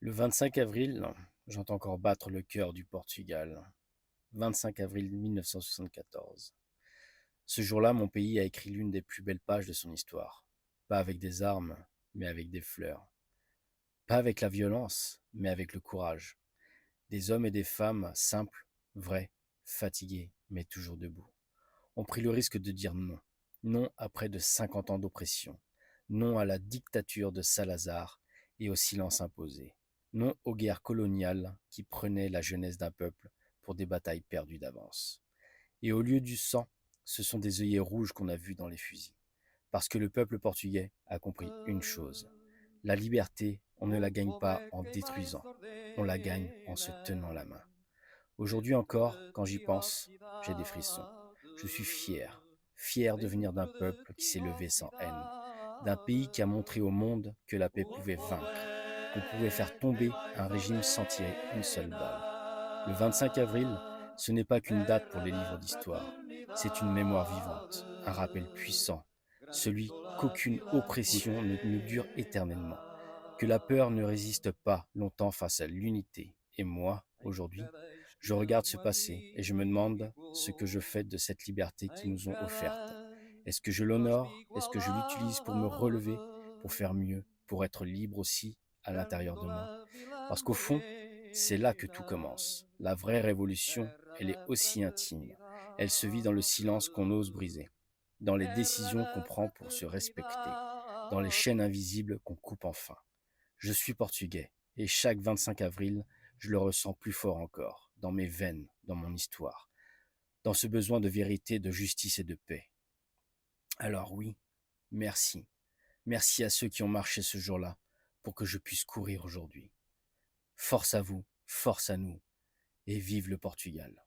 Le 25 avril, j'entends encore battre le cœur du Portugal. 25 avril 1974. Ce jour-là, mon pays a écrit l'une des plus belles pages de son histoire. Pas avec des armes, mais avec des fleurs. Pas avec la violence, mais avec le courage. Des hommes et des femmes simples, vrais, fatigués, mais toujours debout. Ont pris le risque de dire non. Non à près de 50 ans d'oppression. Non à la dictature de Salazar et au silence imposé. Non aux guerres coloniales qui prenaient la jeunesse d'un peuple pour des batailles perdues d'avance. Et au lieu du sang, ce sont des œillets rouges qu'on a vus dans les fusils. Parce que le peuple portugais a compris une chose. La liberté, on ne la gagne pas en détruisant, on la gagne en se tenant la main. Aujourd'hui encore, quand j'y pense, j'ai des frissons. Je suis fier, fier de venir d'un peuple qui s'est levé sans haine, d'un pays qui a montré au monde que la paix pouvait vaincre, qu'on pouvait faire tomber un régime sans tirer une seule balle. Le 25 avril, ce n'est pas qu'une date pour les livres d'histoire, c'est une mémoire vivante, un rappel puissant, celui qu'aucune oppression ne dure éternellement, que la peur ne résiste pas longtemps face à l'unité. Et moi, aujourd'hui, je regarde ce passé et je me demande ce que je fais de cette liberté qu'ils nous ont offerte. Est-ce que je l'honore? Est-ce que je l'utilise pour me relever, pour faire mieux, pour être libre aussi à l'intérieur de moi? Parce qu'au fond, c'est là que tout commence. La vraie révolution, elle est aussi intime. Elle se vit dans le silence qu'on ose briser, dans les décisions qu'on prend pour se respecter, dans les chaînes invisibles qu'on coupe enfin. Je suis portugais, et chaque 25 avril, je le ressens plus fort encore, dans mes veines, dans mon histoire, dans ce besoin de vérité, de justice et de paix. Alors oui, merci. Merci à ceux qui ont marché ce jour-là pour que je puisse courir aujourd'hui. Force à vous, force à nous, et vive le Portugal.